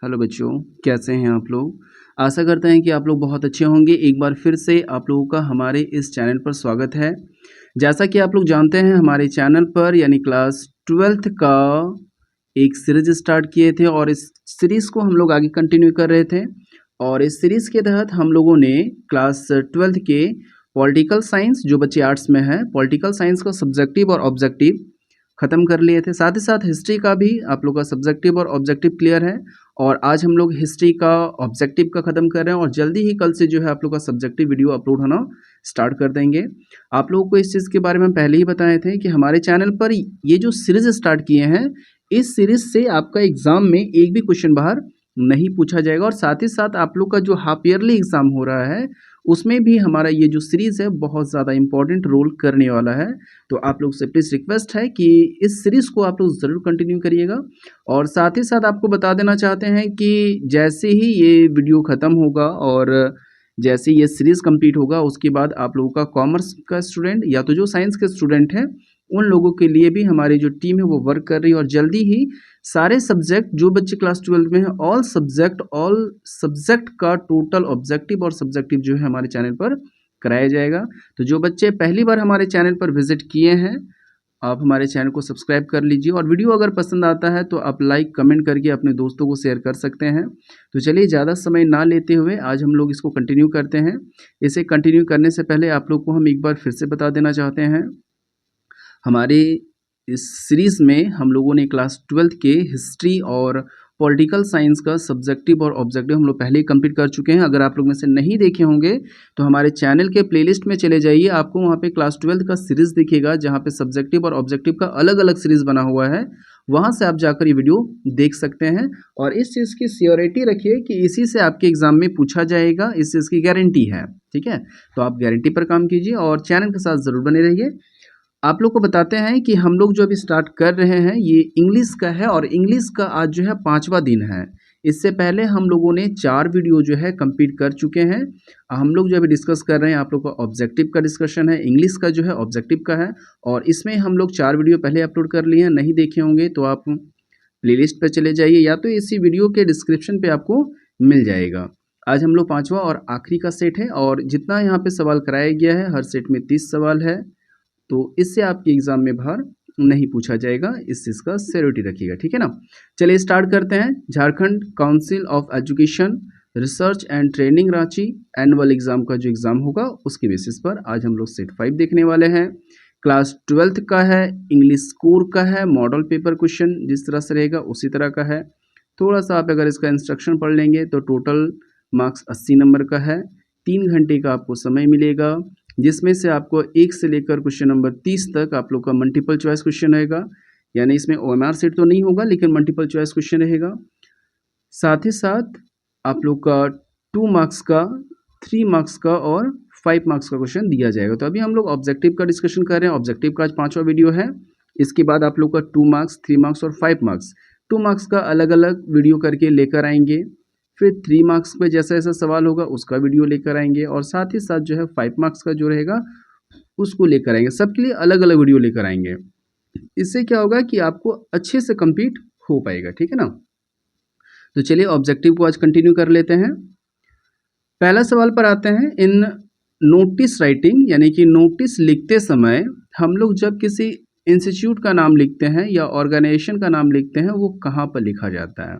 Hello बच्चों, कैसे हैं आप लोग। आशा करते हैं कि आप लोग बहुत अच्छे होंगे। एक बार फिर से आप लोगों का हमारे इस चैनल पर स्वागत है। जैसा कि आप लोग जानते हैं, हमारे चैनल पर यानी क्लास 12th का एक सीरीज स्टार्ट किए थे और इस सीरीज़ को हम लोग आगे कंटिन्यू कर रहे थे। और इस सीरीज़ के तहत हम लोगों ने क्लास 12th के पॉलिटिकल साइंस, जो बच्चे आर्ट्स में हैं, पॉलिटिकल साइंस का सब्जेक्टिव और ऑब्जेक्टिव ख़त्म कर लिए थे। साथ ही साथ हिस्ट्री का भी आप लोग का सब्जेक्टिव और ऑब्जेक्टिव क्लियर है। और आज हम लोग हिस्ट्री का ऑब्जेक्टिव का ख़त्म कर रहे हैं और जल्दी ही कल से जो है आप लोग का सब्जेक्टिव वीडियो अपलोड होना स्टार्ट कर देंगे। आप लोगों को इस चीज़ के बारे में पहले ही बताए थे कि हमारे चैनल पर ये जो सीरीज़ स्टार्ट किए हैं, इस सीरीज़ से आपका एग्ज़ाम में एक भी क्वेश्चन बाहर नहीं पूछा जाएगा। और साथ ही साथ आप लोग का जो हाफ ईयरली एग्ज़ाम हो रहा है, उसमें भी हमारा ये जो सीरीज़ है बहुत ज़्यादा इंपॉर्टेंट रोल करने वाला है। तो आप लोग से प्लीज़ रिक्वेस्ट है कि इस सीरीज़ को आप लोग ज़रूर कंटिन्यू करिएगा। और साथ ही साथ आपको बता देना चाहते हैं कि जैसे ही ये वीडियो ख़त्म होगा और जैसे ये सीरीज़ कंप्लीट होगा, उसके बाद आप लोगों का कॉमर्स का स्टूडेंट या तो जो साइंस के स्टूडेंट हैं, उन लोगों के लिए भी हमारी जो टीम है वो वर्क कर रही है। और जल्दी ही सारे सब्जेक्ट जो बच्चे क्लास 12 में हैं, ऑल सब्जेक्ट का टोटल ऑब्जेक्टिव और सब्जेक्टिव जो है हमारे चैनल पर कराया जाएगा। तो जो बच्चे पहली बार हमारे चैनल पर विजिट किए हैं, आप हमारे चैनल को सब्सक्राइब कर लीजिए। और वीडियो अगर पसंद आता है तो आप लाइक कमेंट करके अपने दोस्तों को शेयर कर सकते हैं। तो चलिए ज़्यादा समय ना लेते हुए आज हम लोग इसको कंटिन्यू करते हैं। इसे कंटिन्यू करने से पहले आप लोग को हम एक बार फिर से बता देना चाहते हैं, हमारे इस सीरीज़ में हम लोगों ने क्लास 12th के हिस्ट्री और पॉलिटिकल साइंस का सब्जेक्टिव और ऑब्जेक्टिव हम लोग पहले ही कंप्लीट कर चुके हैं। अगर आप लोग में से नहीं देखे होंगे तो हमारे चैनल के प्लेलिस्ट में चले जाइए, आपको वहाँ पे क्लास 12th का सीरीज़ दिखेगा, जहाँ पे सब्जेक्टिव और ऑब्जेक्टिव का अलग अलग सीरीज़ बना हुआ है। वहाँ से आप जाकर ये वीडियो देख सकते हैं। और इस चीज़ की श्योरिटी रखिए कि इसी से आपके एग्ज़ाम में पूछा जाएगा, इस चीज़ की गारंटी है। ठीक है, तो आप गारंटी पर काम कीजिए और चैनल के साथ ज़रूर बने रहिए। आप लोग को बताते हैं कि हम लोग जो अभी स्टार्ट कर रहे हैं ये इंग्लिश का है और इंग्लिश का आज जो है 5वां दिन है। इससे पहले हम लोगों ने 4 वीडियो जो है कंप्लीट कर चुके हैं। हम लोग जो अभी डिस्कस कर रहे हैं, आप लोग का ऑब्जेक्टिव का डिस्कशन है, इंग्लिश का जो है ऑब्जेक्टिव का है। और इसमें हम लोग 4 वीडियो पहले अपलोड कर लिए हैं। नहीं देखे होंगे तो आप प्लेलिस्ट पर चले जाइए या तो इसी वीडियो के डिस्क्रिप्शन पे आपको मिल जाएगा। आज हम लोग 5वां और आखिरी का सेट है और जितना यहाँ पे सवाल कराया गया है, हर सेट में 30 सवाल है। तो इससे आपके एग्ज़ाम में बाहर नहीं पूछा जाएगा, इस चीज़ का श्योरिटी रखिएगा। ठीक है ना। चलिए स्टार्ट करते हैं। Jharkhand council of education research and training Ranchi annual exam का जो एग्ज़ाम होगा उसके बेसिस पर आज हम लोग सेट 5 देखने वाले हैं। क्लास 12th का है, इंग्लिश कोर का है, मॉडल पेपर क्वेश्चन जिस तरह से रहेगा उसी तरह का है। थोड़ा सा आप अगर इसका इंस्ट्रक्शन पढ़ लेंगे तो टोटल मार्क्स 80 नंबर का है। 3 घंटे का आपको समय मिलेगा, जिसमें से आपको 1 से लेकर क्वेश्चन नंबर 30 तक आप लोग का मल्टीपल चॉइस क्वेश्चन रहेगा। यानी इसमें ओएमआर सेट तो नहीं होगा लेकिन मल्टीपल चॉइस क्वेश्चन रहेगा। साथ ही साथ आप लोग का 2 मार्क्स का, 3 मार्क्स का और 5 मार्क्स का क्वेश्चन दिया जाएगा। तो अभी हम लोग ऑब्जेक्टिव का डिस्कशन कर रहे हैं। ऑब्जेक्टिव का आज 5वां वीडियो है। इसके बाद आप लोग का 2 मार्क्स, 3 मार्क्स और 5 मार्क्स, 2 मार्क्स का अलग अलग वीडियो करके लेकर आएंगे। फिर 3 मार्क्स पे जैसा जैसा सवाल होगा उसका वीडियो लेकर आएंगे और साथ ही साथ जो है 5 मार्क्स का जो रहेगा उसको लेकर आएंगे। सबके लिए अलग अलग वीडियो लेकर आएंगे। इससे क्या होगा कि आपको अच्छे से कंप्लीट हो पाएगा। ठीक है ना। तो चलिए ऑब्जेक्टिव को आज कंटिन्यू कर लेते हैं। पहला सवाल पर आते हैं। इन नोटिस राइटिंग यानी कि नोटिस लिखते समय हम लोग जब किसी इंस्टीट्यूट का नाम लिखते हैं या ऑर्गेनाइजेशन का नाम लिखते हैं, वो कहाँ पर लिखा जाता है?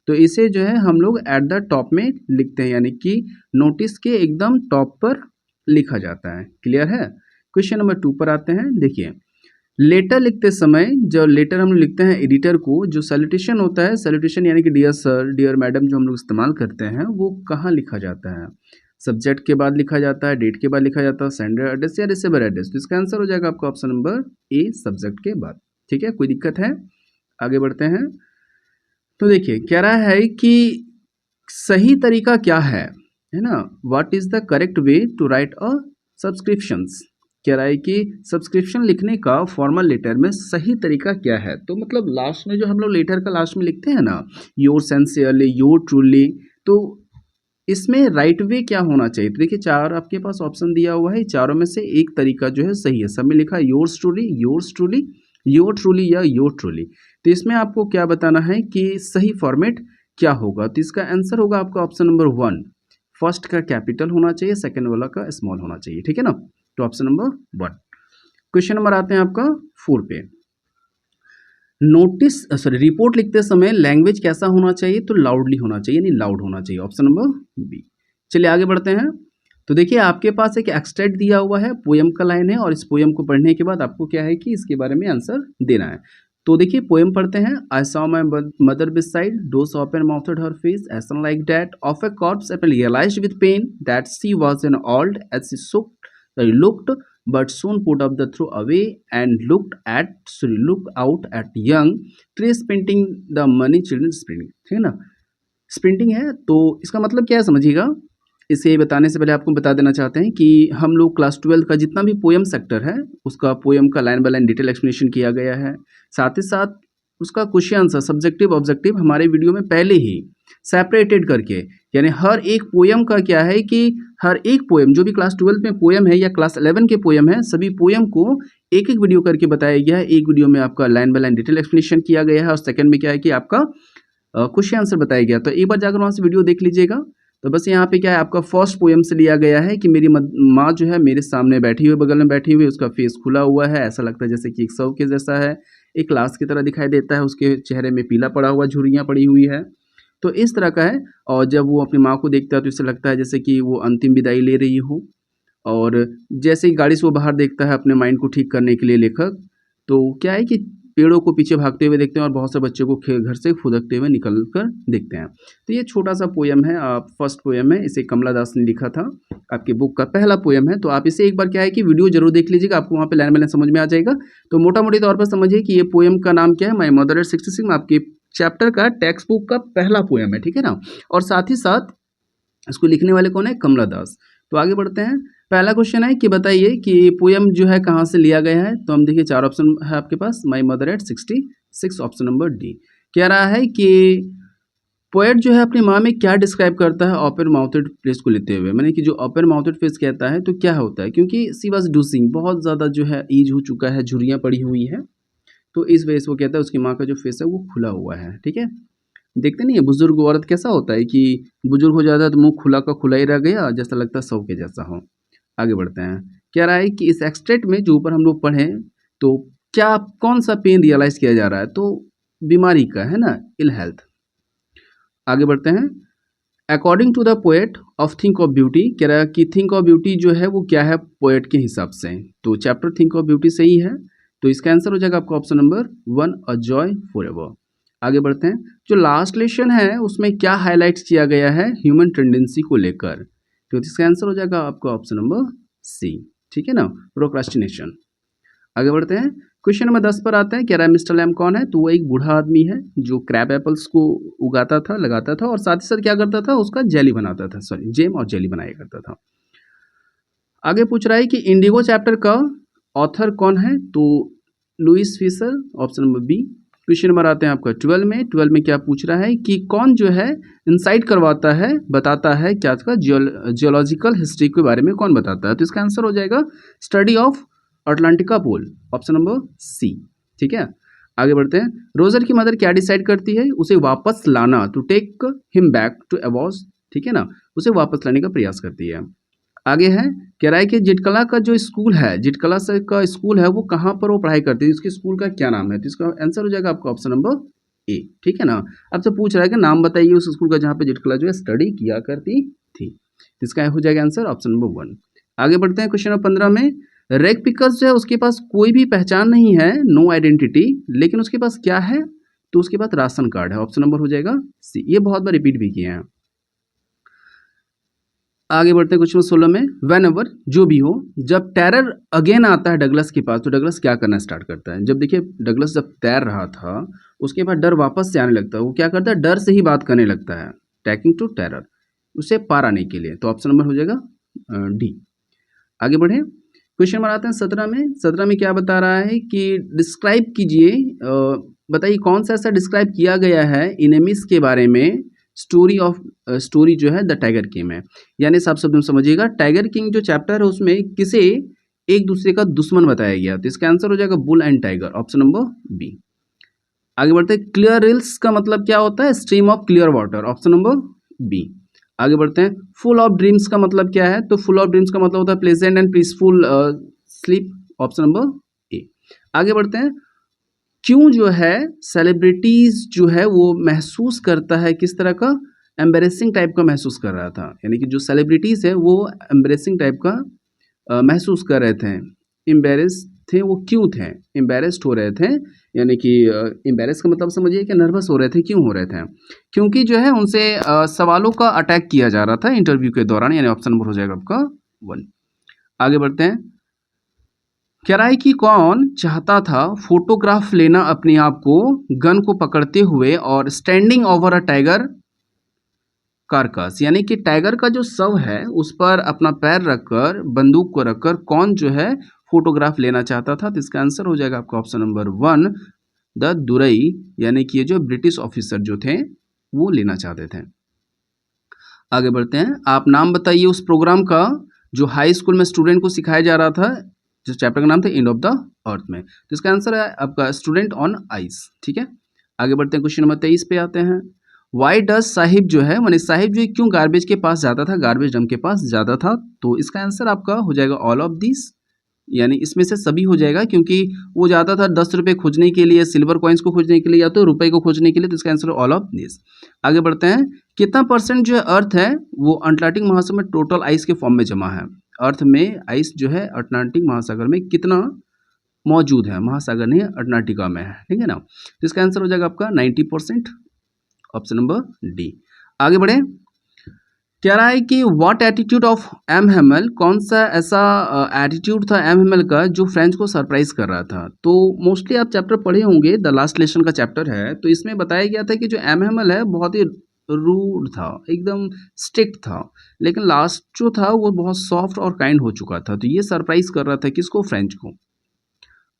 तो इसे जो है हम लोग एट द टॉप में लिखते हैं, यानी कि नोटिस के एकदम टॉप पर लिखा जाता है। क्लियर है। क्वेश्चन नंबर 2 पर आते हैं। देखिए, लेटर लिखते समय जो लेटर हम लोग लिखते हैं एडिटर को, जो सैल्यूटेशन होता है, सैल्यूटेशन यानी कि डियर सर, डियर मैडम जो हम लोग इस्तेमाल करते हैं, वो कहाँ लिखा जाता है? सब्जेक्ट के बाद लिखा जाता है, डेट के बाद लिखा जाता है, सेंडर एड्रेस या रिसीवर एड्रेस। तो इसका आंसर हो जाएगा आपका ऑप्शन नंबर ए, सब्जेक्ट के बाद। ठीक है, कोई दिक्कत है? आगे बढ़ते हैं। तो देखिए, कह रहा है कि सही तरीका क्या है ना। What is the correct way to write a subscriptions. कह रहा है कि सब्सक्रिप्शन लिखने का फॉर्मल लेटर में सही तरीका क्या है। तो मतलब लास्ट में जो हम लोग लेटर का लास्ट में लिखते हैं ना, योर सिंसियरली, योर ट्रूली, तो इसमें राइट वे क्या होना चाहिए। तो देखिए, 4 आपके पास ऑप्शन दिया हुआ है, चारों में से एक तरीका जो है सही है। सब में लिखा है yours truly, yours truly, your truly या योर ट्रूली। तो इसमें आपको क्या बताना है कि सही फॉर्मेट क्या होगा? तो इसका आंसर होगा आपका ऑप्शन नंबर 1। फर्स्ट का कैपिटल होना चाहिए, सेकंड वाला का स्मॉल होना चाहिए, ठीक है ना? तो ऑप्शन नंबर 1। क्वेश्चन नंबर आते हैं आपका 4 पे। नोटिस रिपोर्ट लिखते समय लैंग्वेज कैसा होना चाहिए? तो लाउडली होना चाहिए, यानी लाउड होना चाहिए, ऑप्शन नंबर बी। चलिए आगे बढ़ते हैं। तो देखिए आपके पास एक एक्सट्रैक्ट दिया हुआ है, पोएम का लाइन है, और इस पोएम को पढ़ने के बाद आपको क्या है कि इसके बारे में आंसर देना है। तो देखिए पोएम पढ़ते हैं। I saw my mother beside, those open mouthed her face ashen like that of a corpse apple realised with pain that she was an old age she looked but soon put up the throw away and looked out at young trees painting the money children sprinting, ठीक है ना? Sprinting है तो इसका मतलब क्या है समझिएगा। इसे बताने से पहले आपको बता देना चाहते हैं कि हम लोग क्लास 12 का जितना भी पोएम सेक्टर है उसका पोएम का line by line detail explanation किया गया है। साथ ही साथ उसका क्वेश्चन आंसर सब्जेक्टिव ऑब्जेक्टिव हमारे वीडियो में पहले ही सेपरेटेड करके, यानी हर एक पोएम का क्या है कि हर एक पोएम जो भी क्लास 12 में पोएम है या क्लास 11 के पोएम है, सभी पोएम को एक एक वीडियो करके बताया गया है। एक वीडियो में आपका line by line detail explanation किया गया है और सेकंड में क्या है कि आपका क्वेश्चन आंसर बताया गया। तो एक बार जाकर वहाँ से वीडियो देख लीजिएगा। तो बस यहाँ पे क्या है आपका फर्स्ट पोएम से लिया गया है कि मेरी माँ जो है मेरे सामने बैठी हुई, बगल में बैठी हुई, उसका फेस खुला हुआ है, ऐसा लगता है जैसे कि एक शव के जैसा है, एक लाश की तरह दिखाई देता है, उसके चेहरे में पीला पड़ा हुआ, झुर्रियाँ पड़ी हुई है। तो इस तरह का है। और जब वो अपनी माँ को देखता है तो इसे लगता है जैसे कि वो अंतिम विदाई ले रही हो। और जैसे ही गाड़ी से वो बाहर देखता है अपने माइंड को ठीक करने के लिए लेखक, तो क्या है कि पेड़ों को पीछे भागते हुए देखते हैं और बहुत से बच्चों को घर से फुदकते हुए निकल कर देखते हैं। तो ये छोटा सा पोएम है, फर्स्ट पोएम है, इसे कमला दास ने लिखा था, आपकी बुक का पहला पोएम है। तो आप इसे एक बार क्या है कि वीडियो जरूर देख लीजिएगा, आपको वहाँ पे लाइन बाय लाइन समझ में आ जाएगा। तो मोटा मोटी तौर पर समझिए कि ये पोएम का नाम क्या है, माई मदर एट 66, आपके चैप्टर का टेक्स्ट बुक का पहला पोएम है, ठीक है ना? और साथ ही साथ इसको लिखने वाले कौन है? कमला दास। तो आगे बढ़ते हैं। पहला क्वेश्चन है कि बताइए कि पोएम जो है कहाँ से लिया गया है? तो हम देखिए 4 ऑप्शन है आपके पास। My mother at 66, option number D. कह रहा है कि पोएट जो है अपनी माँ में क्या डिस्क्राइब करता है ओपन माउथेड फेस को लेते हुए, मैंने कि जो ओपन माउथेड फेस कहता है तो क्या होता है, क्योंकि सी वाज डूसिंग, बहुत ज़्यादा जो है एज हो चुका है, झुर्रियाँ पड़ी हुई है, तो इस वजह से वो कहता है उसकी माँ का जो फेस है वो खुला हुआ है, ठीक है? देखते नहीं है बुजुर्ग औरत कैसा होता है कि बुजुर्ग हो जाता है तो मुंह खुला का खुला ही रह गया, जैसा लगता है शव के जैसा हो। आगे बढ़ते हैं। कह रहा है कि इस एक्सट्रैक्ट में जो ऊपर हम लोग पढ़ें तो क्या कौन सा पेन रियलाइज किया जा रहा है? तो बीमारी का, है ना, इल हेल्थ। आगे बढ़ते हैं। According to the poet of think of beauty, कह रहा है कि थिंक ऑफ ब्यूटी जो है वो क्या है पोएट के हिसाब से, तो चैप्टर थिंक ऑफ ब्यूटी सही है। तो इसका आंसर हो जाएगा आपका option number 1, a joy forever. आगे बढ़ते हैं। जो लास्ट लेसन है उसमें क्या हाईलाइट किया गया है ह्यूमन टेंडेंसी को लेकर, तो इसका आंसर हो जाएगा आपका ऑप्शन नंबर सी, ठीक है ना, प्रोक्रास्टिनेशन। आगे बढ़ते हैं। क्वेश्चन नंबर 10 पर आते हैं। कह रहा है मिस्टर लैम कौन है? तो वो एक बूढ़ा आदमी है जो क्रैब एप्पल्स को उगाता था, लगाता था, और साथ ही साथ क्या करता था, उसका जेली बनाता था, सॉरी जेम और जेली बनाया करता था। आगे पूछ रहा है कि इंडिगो चैप्टर का ऑथर कौन है? तो Louis Fischer, option number B. Question number आते हैं आपका 12 में। 12 में क्या पूछ रहा है कि कौन जो है इंसाइट करवाता है, बताता है क्या का जियोलॉजिकल हिस्ट्री के बारे में कौन बताता है? तो इसका आंसर हो जाएगा study of Atlantica pole, option number C, ठीक है। आगे बढ़ते हैं। रोजर की मदर क्या डिसाइड करती है? उसे वापस लाना, to take him back to अवॉज, ठीक है ना, उसे वापस लाने का प्रयास करती है। आगे है, कह रहा है कि जिटकला का जो स्कूल है, जिटकला से का स्कूल है वो कहाँ पर वो पढ़ाई करती है, उसके स्कूल का क्या नाम है? तो इसका आंसर हो जाएगा आपका ऑप्शन नंबर ए, ठीक है ना। आपसे पूछ रहा है कि नाम बताइए उस स्कूल का जहाँ पे जिटकला जो है स्टडी किया करती थी, तो इसका हो जाएगा आंसर ऑप्शन नंबर 1। आगे बढ़ते हैं। क्वेश्चन नंबर 15 में, रेग पिकर्स जो है उसके पास कोई भी पहचान नहीं है, नो आइडेंटिटी, लेकिन उसके पास क्या है? तो उसके पास राशन कार्ड है, ऑप्शन नंबर हो जाएगा सी। ये बहुत बार रिपीट भी किए हैं। आगे बढ़ते हैं क्वेश्चन 16 में। वेन एवर, जो भी हो, जब टेरर अगेन आता है डगलस के पास तो डगलस क्या करना स्टार्ट करता है? जब देखिए डगलस जब तैर रहा था उसके बाद डर वापस से आने लगता है, वो क्या करता है, डर से ही बात करने लगता है, टैकिंग टू टेरर, उसे पार आने के लिए। तो ऑप्शन नंबर हो जाएगा डी। आगे बढ़े। क्वेश्चन नंबर आते हैं 17 में। 17 में क्या बता रहा है कि डिस्क्राइब कीजिए, बताइए कौन सा ऐसा डिस्क्राइब किया गया है इनेमिस के बारे में, स्टोरी जो है द टाइगर किंग में, यानी साफ शब्द में समझिएगा, टाइगर किंग जो चैप्टर है उसमें किसे एक दूसरे का दुश्मन बताया गया, तो इसका आंसर हो जाएगा bull and tiger, option number B. आगे बढ़ते हैं, क्लियर रिल्स का मतलब क्या होता है? Stream of clear water, option number B. आगे बढ़ते हैं, फुल ऑफ ड्रीम्स का मतलब क्या है? तो फुल ऑफ ड्रीम्स का मतलब होता है pleasant and peaceful sleep, option number A. आगे बढ़ते हैं, क्यों जो है सेलिब्रिटीज जो है वो महसूस करता है किस तरह का? एम्बेरेसिंग टाइप का महसूस कर रहा था, यानी कि जो सेलिब्रिटीज है वो एम्बेरेसिंग टाइप का महसूस कर रहे थे। एम्बेरेस थे वो, क्यों थे? एम्बेरेस्ड हो रहे थे, यानी कि एम्बेरेस का मतलब समझिए कि नर्वस हो रहे थे। क्यों हो रहे थे? क्योंकि जो है उनसे सवालों का अटैक किया जा रहा था इंटरव्यू के दौरान, यानी ऑप्शन नंबर हो जाएगा आपका 1। आगे बढ़ते हैं, कह रहा है कि कौन चाहता था फोटोग्राफ लेना अपने आप को गन को पकड़ते हुए और standing over a tiger carcass, यानी कि टाइगर का जो शव है उस पर अपना पैर रखकर, बंदूक को रखकर कौन जो है फोटोग्राफ लेना चाहता था? तो इसका आंसर हो जाएगा आपका ऑप्शन नंबर 1, द दुरई, यानी कि ये जो ब्रिटिश ऑफिसर जो थे वो लेना चाहते थे। आगे बढ़ते हैं, आप नाम बताइए उस प्रोग्राम का जो हाई स्कूल में स्टूडेंट को सिखाया जा रहा था, जिस चैप्टर का नाम था एंड ऑफ द अर्थ में। तो इसका आंसर है आपका स्टूडेंट ऑन आइस। ठीक है, आगे बढ़ते हैं, क्वेश्चन नंबर 23 पे आते हैं। वाई डज साहिब जो है, मानी साहिब जो है क्यों गार्बेज के पास जाता था, गार्बेज डंप के पास जाता था? तो इसका आंसर आपका हो जाएगा ऑल ऑफ दिस, यानी इसमें से सभी हो जाएगा, क्योंकि वो जाता था 10 रुपये खोजने के लिए, सिल्वर कॉइन्स को खोजने के लिए, या तो रुपए को खोजने के लिए। तो इसका आंसर ऑल ऑफ दिस। आगे बढ़ते हैं, कितना परसेंट जो है अर्थ है वो अटलांटिक महासागर में टोटल आइस के फॉर्म में जमा है? अर्थ में आइस जो है अटलांटिक महासागर में कितना मौजूद है? महासागर नहीं, अटलांटिका में है, ठीक है ना। तो इसका आंसर हो जाएगा आपका 90%, ऑप्शन नंबर डी। आगे बढ़े, कह रहा है कि what attitude of M Hemal, कौन सा ऐसा एटीट्यूड था एम हेमल का जो फ्रेंच को सरप्राइज कर रहा था? तो मोस्टली आप चैप्टर पढ़े होंगे, द लास्ट लेसन का चैप्टर है, तो इसमें बताया गया था कि जो एम हेमल है बहुत ही रूड था, एकदम स्ट्रिक्ट था, लेकिन लास्ट जो था वो बहुत सॉफ्ट और काइंड हो चुका था। तो ये सरप्राइज कर रहा था किसको? फ्रेंच को।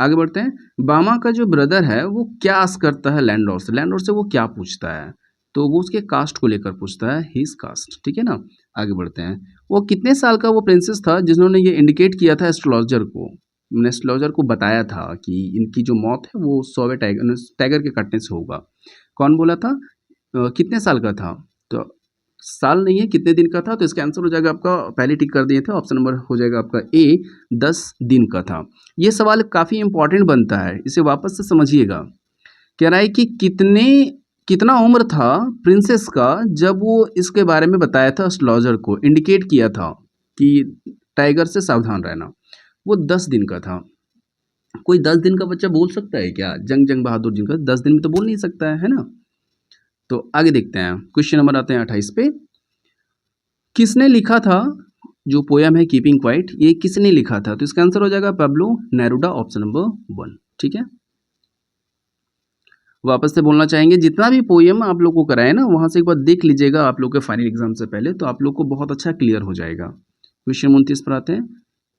आगे बढ़ते हैं, बामा का जो ब्रदर है वो क्या आस्क करता है लैंडलॉर्ड से? लैंडलॉर्ड से वो क्या पूछता है? तो वो उसके कास्ट को लेकर पूछता है, हिज कास्ट, ठीक है ना। आगे बढ़ते हैं, वो कितने साल का वो प्रिंसेस था जिन्होंने ये इंडिकेट किया था एस्ट्रोलॉजर को? एस्ट्रोलॉजर को बताया था कि इनकी जो मौत है वो 100वें टाइगर के कटने से होगा। कौन बोला था? कितने साल का था? तो साल नहीं है, कितने दिन का था? तो इसका आंसर हो जाएगा आपका, पहले टिक कर दिए थे, ऑप्शन नंबर हो जाएगा आपका ए, 10 दिन का था। ये सवाल काफ़ी इंपॉर्टेंट बनता है, इसे वापस से समझिएगा। कह रहा है कि कितना उम्र था प्रिंसेस का जब वो इसके बारे में बताया था एस्ट्रोलॉजर को, इंडिकेट किया था कि टाइगर से सावधान रहना? वो 10 दिन का था। कोई 10 दिन का बच्चा बोल सकता है क्या? जंग बहादुर जी का 10 दिन में तो बोल नहीं सकता है ना। तो आगे देखते हैं, क्वेश्चन नंबर आते हैं 28 पे। किसने लिखा था जो पोयम है कीपिंग क्वाइट, ये किसने लिखा था? तो इसका आंसर हो जाएगा पाब्लो नेरुडा, ऑप्शन नंबर 1। ठीक है, वापस से बोलना चाहेंगे, जितना भी पोयम आप लोग को कराए ना वहाँ से एक बार देख लीजिएगा आप लोग के फाइनल एग्जाम से पहले, तो आप लोग को बहुत अच्छा क्लियर हो जाएगा। क्वेश्चन 29 पर आते हैं,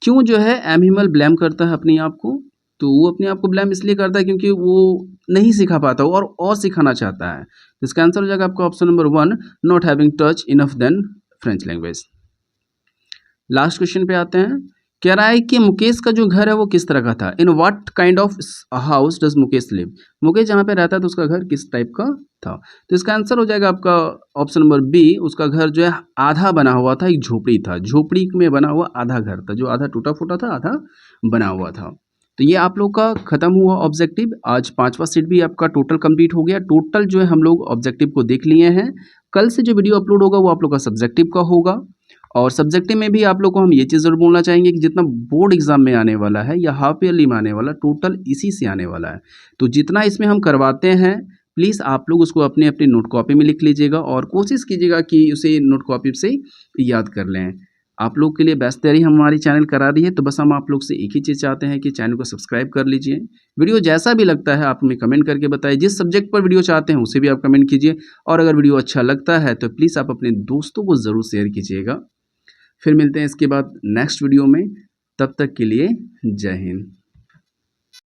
क्यों जो है एम हिमल ब्लेम करता है अपने आप को? तो वो अपने आप को ब्लेम इसलिए करता है क्योंकि वो नहीं सिखा पाता और सिखाना चाहता है। तो इसका आंसर हो जाएगा आपका option number 1, not having touch enough then French language. Last question पे आते हैं, कह रहा है कि मुकेश का जो घर है वो किस तरह का था? In what kind of house does Mukesh live? Mukesh जहाँ पे रहता है तो उसका घर किस टाइप का था? तो इसका आंसर हो जाएगा आपका ऑप्शन नंबर बी, उसका घर जो है आधा बना हुआ था, एक झोपड़ी था, झोपड़ी में बना हुआ आधा घर था, जो आधा टूटा फूटा था, आधा बना हुआ था। तो ये आप लोग का खत्म हुआ ऑब्जेक्टिव। आज 5वां सेट भी आपका टोटल कंप्लीट हो गया। टोटल जो है हम लोग ऑब्जेक्टिव को देख लिए हैं। कल से जो वीडियो अपलोड होगा वो आप लोग का सब्जेक्टिव का होगा, और सब्जेक्टिव में भी आप लोग को हम ये चीज़ ज़रूर बोलना चाहेंगे कि जितना बोर्ड एग्जाम में आने वाला है या हाफ ईयरली में आने वाला, टोटल इसी से आने वाला है। तो जितना इसमें हम करवाते हैं प्लीज़ आप लोग उसको अपने अपने नोट कॉपी में लिख लीजिएगा और कोशिश कीजिएगा कि उसे नोट कॉपी से याद कर लें। आप लोग के लिए बेस्ट तैयारी हमारी चैनल करा रही है, तो बस हम आप लोग से एक ही चीज़ चाहते हैं कि चैनल को सब्सक्राइब कर लीजिए। वीडियो जैसा भी लगता है आप हमें कमेंट करके बताइए, जिस सब्जेक्ट पर वीडियो चाहते हैं उसे भी आप कमेंट कीजिए, और अगर वीडियो अच्छा लगता है तो प्लीज़ आप अपने दोस्तों को ज़रूर शेयर कीजिएगा। फिर मिलते हैं इसके बाद नेक्स्ट वीडियो में, तब तक के लिए जय हिंद।